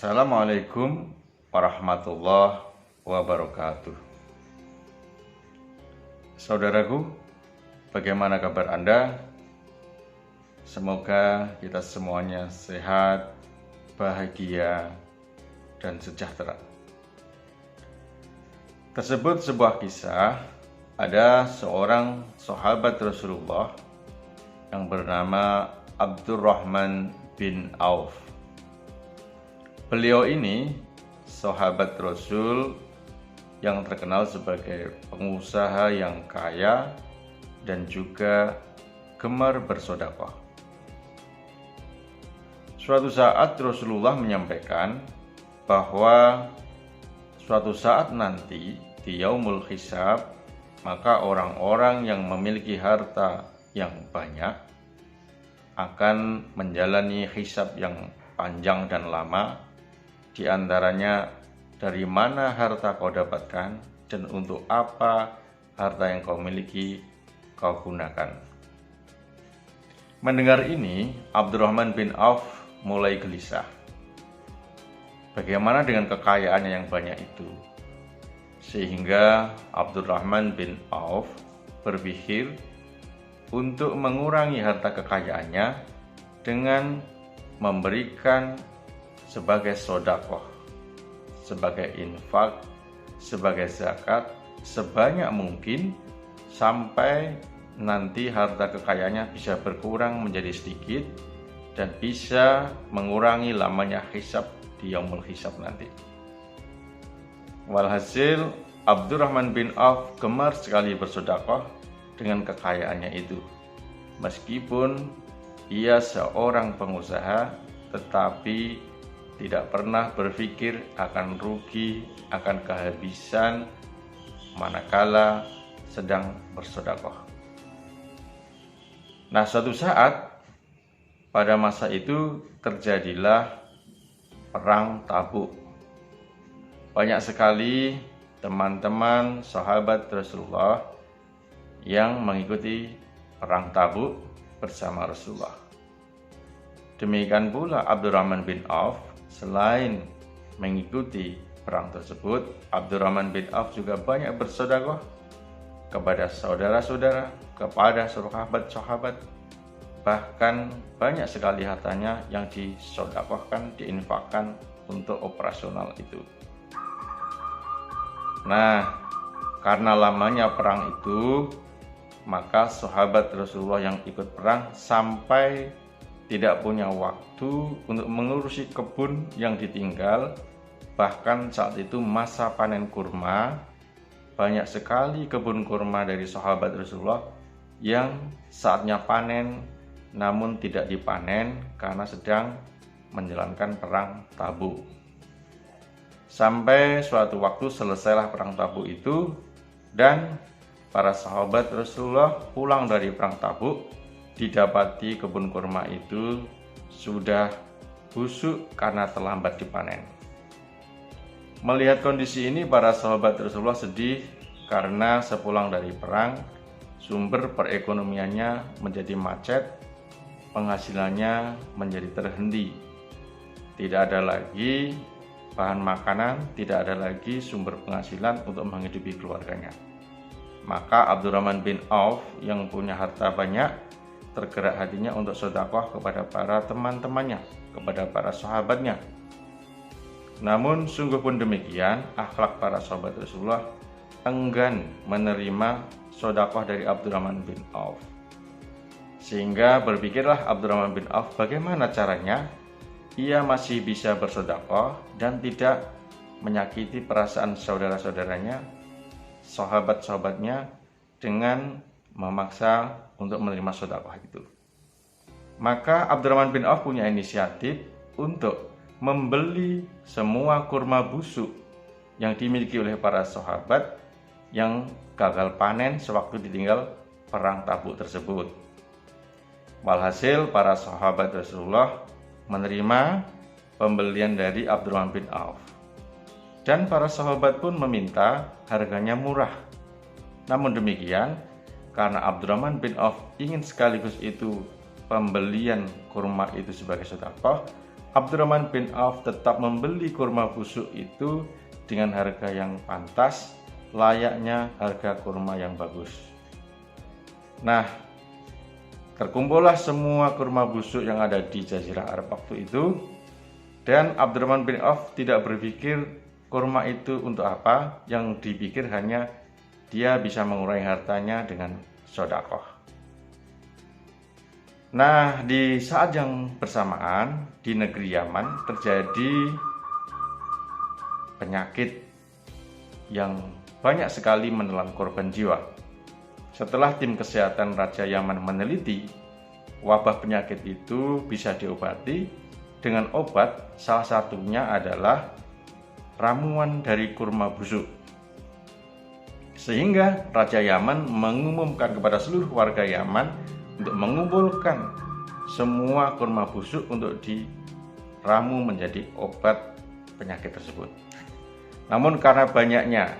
Assalamualaikum warahmatullahi wabarakatuh. Saudaraku, bagaimana kabar Anda? Semoga kita semuanya sehat, bahagia, dan sejahtera. Tersebut sebuah kisah, ada seorang sahabat Rasulullah yang bernama Abdurrahman bin Auf. Beliau ini sahabat Rasul yang terkenal sebagai pengusaha yang kaya dan juga gemar bersedekah. Suatu saat Rasulullah menyampaikan bahwa suatu saat nanti di yaumul hisab, maka orang-orang yang memiliki harta yang banyak akan menjalani hisab yang panjang dan lama. Di antaranya, dari mana harta kau dapatkan dan untuk apa harta yang kau miliki kau gunakan. Mendengar ini, Abdurrahman bin Auf mulai gelisah. Bagaimana dengan kekayaannya yang banyak itu? Sehingga Abdurrahman bin Auf berpikir untuk mengurangi harta kekayaannya dengan memberikan sebagai sedekah, sebagai infak, sebagai zakat sebanyak mungkin sampai nanti harta kekayaannya bisa berkurang menjadi sedikit dan bisa mengurangi lamanya hisab di yaumul hisab nanti. Walhasil Abdurrahman bin Auf gemar sekali bersedekah dengan kekayaannya itu. Meskipun ia seorang pengusaha, tetapi tidak pernah berpikir akan rugi, akan kehabisan manakala sedang bersedekah. Nah, suatu saat pada masa itu terjadilah perang Tabuk. Banyak sekali teman-teman sahabat Rasulullah yang mengikuti perang Tabuk bersama Rasulullah. Demikian pula Abdurrahman bin Auf, selain mengikuti perang tersebut, Abdurrahman bin Auf juga banyak bersedekah kepada saudara-saudara, kepada sahabat-sahabat. Bahkan banyak sekali hartanya yang disedekahkan, diinfakkan untuk operasional itu. Nah, karena lamanya perang itu, maka sahabat Rasulullah yang ikut perang sampai tidak punya waktu untuk mengurusi kebun yang ditinggal. Bahkan saat itu masa panen kurma, banyak sekali kebun kurma dari sahabat Rasulullah yang saatnya panen namun tidak dipanen karena sedang menjalankan perang Tabuk. Sampai suatu waktu selesailah perang Tabuk itu dan para sahabat Rasulullah pulang dari perang Tabuk, didapati kebun kurma itu sudah busuk karena terlambat dipanen. Melihat kondisi ini, para sahabat Rasulullah sedih karena sepulang dari perang, sumber perekonomiannya menjadi macet, penghasilannya menjadi terhenti. Tidak ada lagi bahan makanan, tidak ada lagi sumber penghasilan untuk menghidupi keluarganya. Maka Abdurrahman bin Auf yang punya harta banyak tergerak hatinya untuk sedekah kepada para teman-temannya, kepada para sahabatnya. Namun sungguh pun demikian, akhlak para sahabat Rasulullah enggan menerima sedekah dari Abdurrahman bin Auf. Sehingga berpikirlah Abdurrahman bin Auf bagaimana caranya ia masih bisa bersedekah dan tidak menyakiti perasaan saudara-saudaranya, sahabat-sahabatnya dengan memaksa untuk menerima sedekah itu. Maka Abdurrahman bin Auf punya inisiatif untuk membeli semua kurma busuk yang dimiliki oleh para sahabat yang gagal panen sewaktu ditinggal perang Tabuk tersebut. Walhasil para sahabat Rasulullah menerima pembelian dari Abdurrahman bin Auf. Dan para sahabat pun meminta harganya murah. Namun demikian, karena Abdurrahman bin Auf ingin sekaligus itu pembelian kurma itu sebagai sedekah, Abdurrahman bin Auf tetap membeli kurma busuk itu dengan harga yang pantas, layaknya harga kurma yang bagus. Nah, terkumpullah semua kurma busuk yang ada di Jazirah Arab waktu itu, dan Abdurrahman bin Auf tidak berpikir kurma itu untuk apa, yang dipikir hanya dia bisa mengurangi hartanya dengan sedekah. Nah, di saat yang bersamaan di negeri Yaman terjadi penyakit yang banyak sekali menelan korban jiwa. Setelah tim kesehatan Raja Yaman meneliti, wabah penyakit itu bisa diobati dengan obat, salah satunya adalah ramuan dari kurma busuk. Sehingga Raja Yaman mengumumkan kepada seluruh warga Yaman untuk mengumpulkan semua kurma busuk untuk diramu menjadi obat penyakit tersebut. Namun karena banyaknya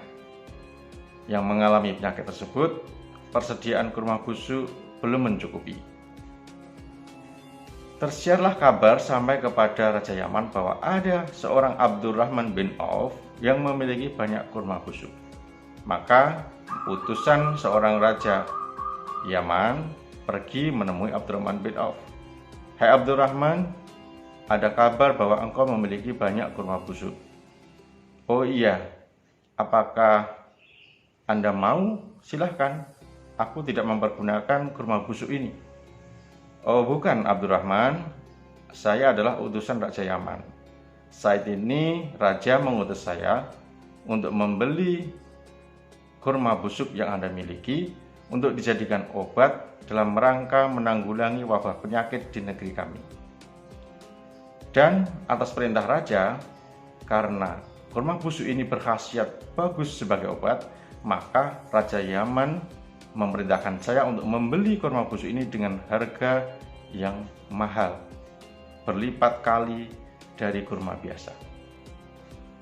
yang mengalami penyakit tersebut, persediaan kurma busuk belum mencukupi. Tersiarlah kabar sampai kepada Raja Yaman bahwa ada seorang Abdurrahman bin Auf yang memiliki banyak kurma busuk. Maka utusan seorang Raja Yaman pergi menemui Abdurrahman bin Auf. "Hai Abdurrahman, ada kabar bahwa engkau memiliki banyak kurma busuk." "Oh iya, apakah Anda mau? Silahkan, aku tidak mempergunakan kurma busuk ini." "Oh bukan Abdurrahman, saya adalah utusan Raja Yaman. Saat ini Raja mengutus saya untuk membeli kurma busuk yang Anda miliki untuk dijadikan obat dalam rangka menanggulangi wabah penyakit di negeri kami. Dan atas perintah Raja, karena kurma busuk ini berkhasiat bagus sebagai obat, maka Raja Yaman memerintahkan saya untuk membeli kurma busuk ini dengan harga yang mahal, berlipat kali dari kurma biasa."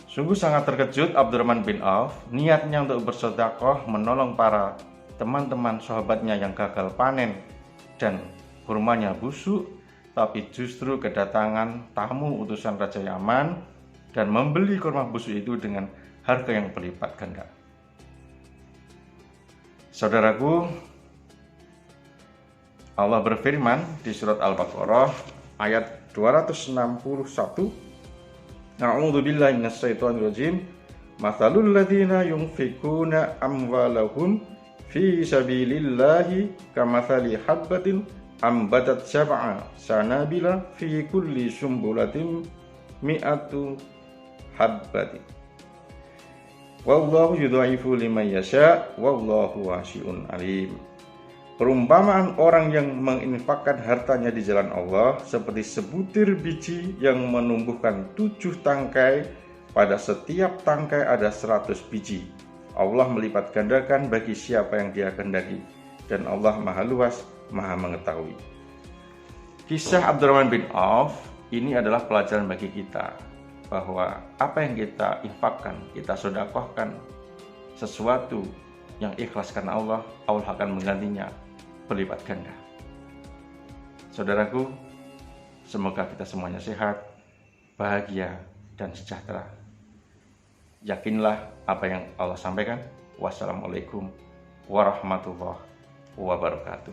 Sungguh sangat terkejut Abdurrahman bin Auf, niatnya untuk bersedekah menolong para teman-teman sahabatnya yang gagal panen dan kurmanya busuk, tapi justru kedatangan tamu utusan Raja Yaman dan membeli kurma busuk itu dengan harga yang berlipat ganda. Saudaraku, Allah berfirman di surat Al-Baqarah ayat 261, "A'udzu billahi minasyaitonir rajim. Matsalul ladzina yunfikuna amwalahum fi sabilillahi kamatsali habbatin ambatat sab'a sanabila fi kulli sumbulatin mi'atu habbatin. Wallahu yudha'ifu liman yasha wallahu wasi'un alim." Perumpamaan orang yang menginfakkan hartanya di jalan Allah seperti sebutir biji yang menumbuhkan 7 tangkai, pada setiap tangkai ada 100 biji. Allah melipat gandakan bagi siapa yang Dia kehendaki, dan Allah Maha Luas, Maha Mengetahui. Kisah Abdurrahman bin Auf ini adalah pelajaran bagi kita bahwa apa yang kita infakkan, kita sedekahkan, sesuatu yang ikhlas karena Allah, Allah akan menggantinya berlipat ganda. Saudaraku, semoga kita semuanya sehat, bahagia, dan sejahtera. Yakinlah apa yang Allah sampaikan. Wassalamualaikum warahmatullahi wabarakatuh.